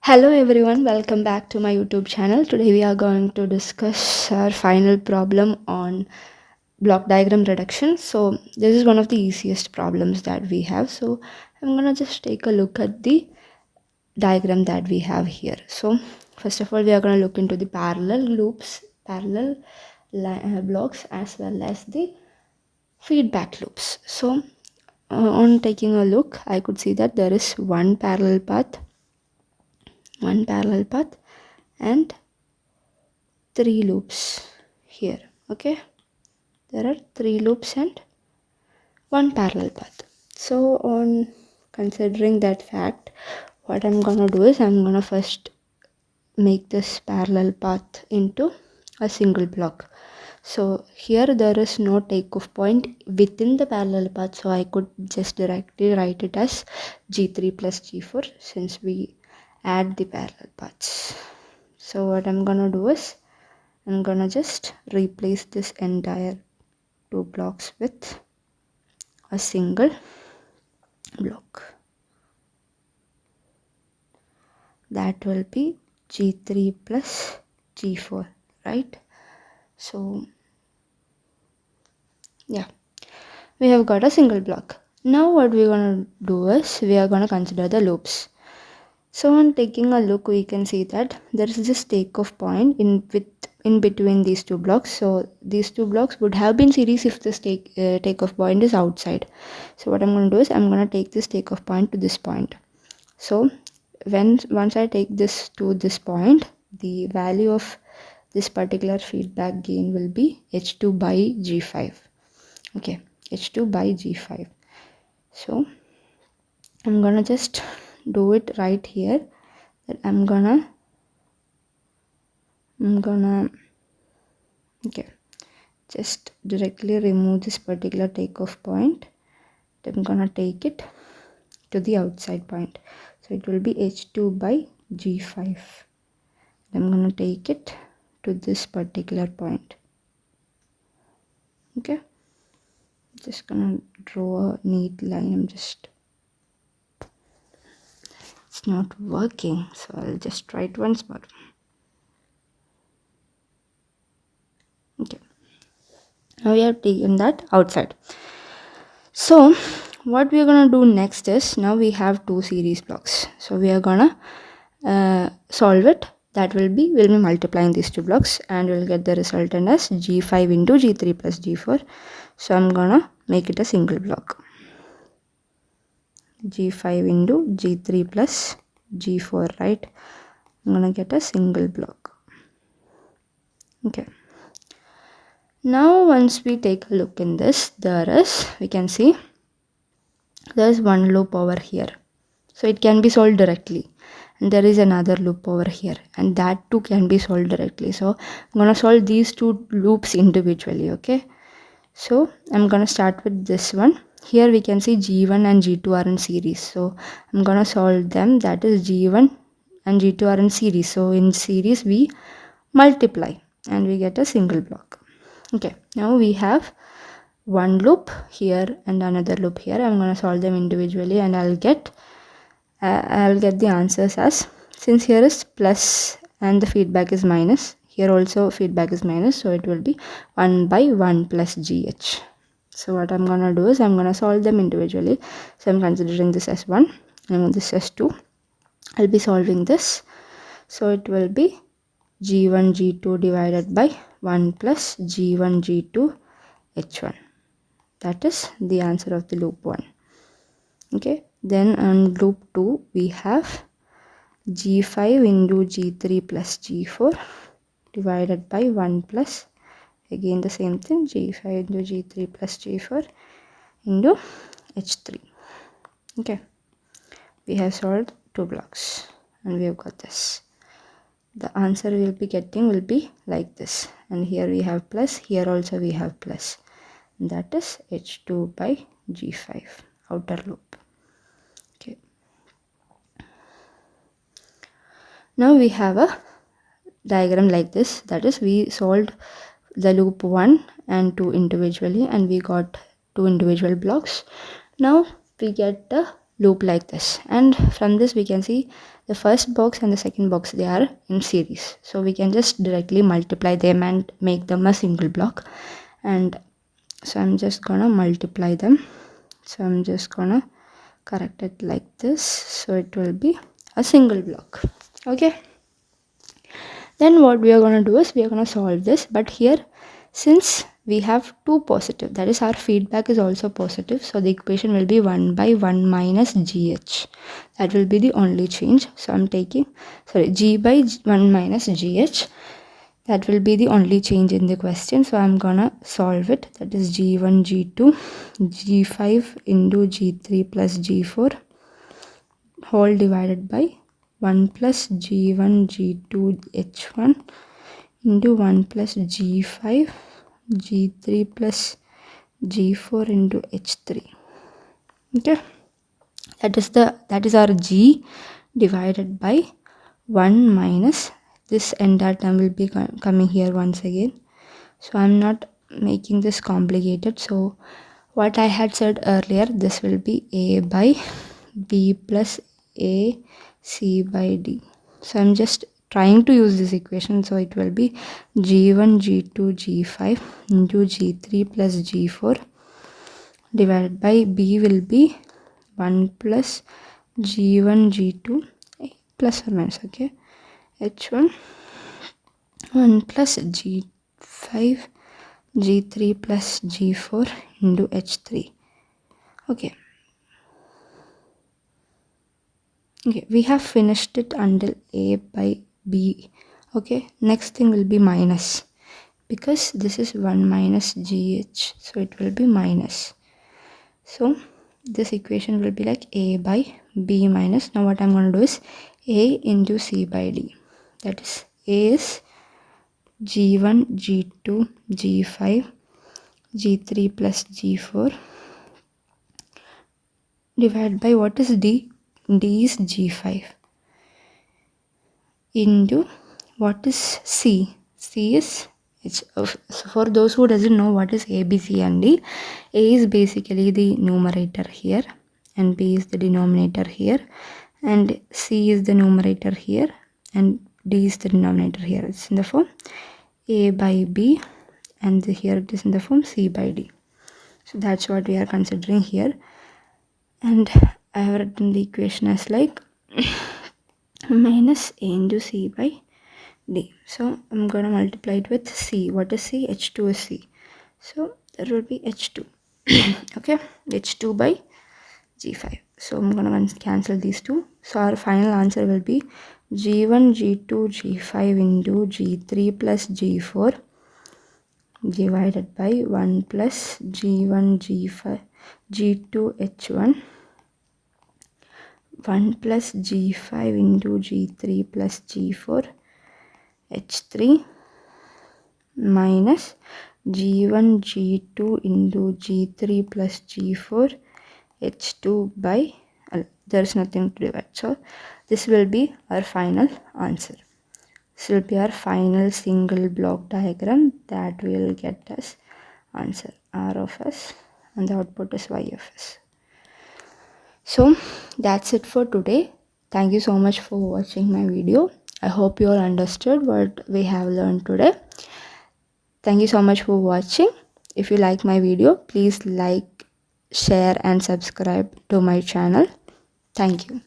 Hello everyone, welcome back to my YouTube channel. Today we are going to discuss our final problem on block diagram reduction. So this is one of the easiest problems that we have. So I'm gonna just take a look at the diagram that we have here. So first of all, we are gonna look into the parallel loops, blocks, as well as the feedback loops. So on taking a look, I could see that there is one parallel path and three loops here. Okay, there are three loops and one parallel path. So on considering that fact, what I'm gonna do is I'm gonna first make this parallel path into a single block. So here there is no takeoff point within the parallel path, so I could just directly write it as G3 plus G4 since we add the parallel paths. So what I'm gonna do is I'm gonna just replace this entire two blocks with a single block. That will be G3 plus G4, right? So yeah, we have got a single block. Now what we're gonna do is we are gonna consider the loops. So on taking a look, we can see that there is this takeoff point in between these two blocks. So these two blocks would have been series if this takeoff point is outside. So what I'm going to do is I'm going to take this takeoff point to this point. So once I take this to this point, the value of this particular feedback gain will be H2 by G5. Okay, H2 by G5. So I'm gonna just do it right here, that I'm gonna okay, just directly remove this particular takeoff point. I'm gonna take it to the outside point, so it will be H2 by G5. I'm gonna take it to this particular point. Okay, just gonna draw a neat line. It's not working, so I'll just try it once more. Okay, now we have taken that outside. So what we are gonna do next is, now we have two series blocks, so we are gonna solve it. That we'll be multiplying these two blocks and we'll get the resultant as G5 into G3 plus G4. So I'm gonna make it a single block, G5 into G3 plus G4, right? I'm gonna get a single block. Okay, now once we take a look in this, we can see there's one loop over here, so it can be solved directly, and there is another loop over here and that too can be solved directly. So I'm gonna solve these two loops individually. Okay, so I'm gonna start with this one. Here we can see G1 and G2 are in series, so I'm gonna solve them. That is G1 and G2 are in series, so in series we multiply and we get a single block. Okay, now we have one loop here and another loop here. I'm gonna solve them individually and I'll get the answers as, since here is plus and the feedback is minus, here also feedback is minus, so it will be 1 by 1 plus GH. So what I'm gonna do is I'm gonna solve them individually. So I'm considering this as 1 and this as 2. I'll be solving this, so it will be G1 G2 divided by 1 plus G1 G2 H1. That is the answer of the loop 1. Okay, then on loop 2 we have G5 into G3 plus G4 divided by 1 plus, again the same thing, G5 into G3 plus G4 into H3. Okay, we have solved two blocks and we have got this. The answer we will be getting will be like this, and here we have plus, here also we have plus, and that is H2 by G5, outer loop. Okay, now we have a diagram like this, that is we solved the loop 1 and 2 individually and we got two individual blocks. Now we get a loop like this, and from this we can see the first box and the second box, they are in series, so we can just directly multiply them and make them a single block. And so I'm just gonna multiply them. So I'm just gonna correct it like this, so it will be a single block. Okay, then what we are going to do is we are going to solve this. But here, since we have two positive, that is our feedback is also positive, so the equation will be 1 by 1 minus gh. That will be the only change. So I'm taking, sorry, g by 1 minus gh. That will be the only change in the question. So I'm gonna solve it. That is g1, g2, g5 into g3 plus g4 whole divided by 1 plus g1, g2, h1 into 1 plus g5, g3 plus g4 into h3. Okay, that is our g divided by 1 minus this entire term will be coming here once again. So I'm not making this complicated. So what I had said earlier, this will be a by b plus a c by d. So I'm just trying to use this equation. So it will be g1, g2, g5 into g3 plus g4 divided by b will be 1 plus g1, g2 plus or minus, okay, h1 1 plus g5 g3 plus g4 into h3. Okay, we have finished it until a by b. Okay, next thing will be minus, because this is 1 minus gh, so it will be minus. So this equation will be like a by b minus. Now what I'm going to do is a into c by d. That is a is g1, g2, g5, g3 plus g4 divided by what is d? D is g5 into what is c? C is for those who doesn't know what is a, b, c and d, a is basically the numerator here and b is the denominator here, and c is the numerator here and d is the denominator here. It's in the form a by b, and here it is in the form c by d. So that's what we are considering here. And I have written the equation as like minus a into c by d. So I'm going to multiply it with c. What is c? h2 is c. So that will be h2. Okay, h2 by g5. So I'm going to cancel these two. So our final answer will be g1, g2, g5 into g3 plus g4 divided by 1 plus g1, g5, g2, h1 1 plus g5 into g3 plus g4 h3 minus g1 g2 into g3 plus g4 h2 by there's nothing to divide. So this will be our final answer. This will be our final single block diagram that will get us answer r of s, and the output is y of s. So that's it for today. Thank you so much for watching my video. I hope you all understood what we have learned today. Thank you so much for watching. If you like my video, please like, share and subscribe to my channel. Thank you.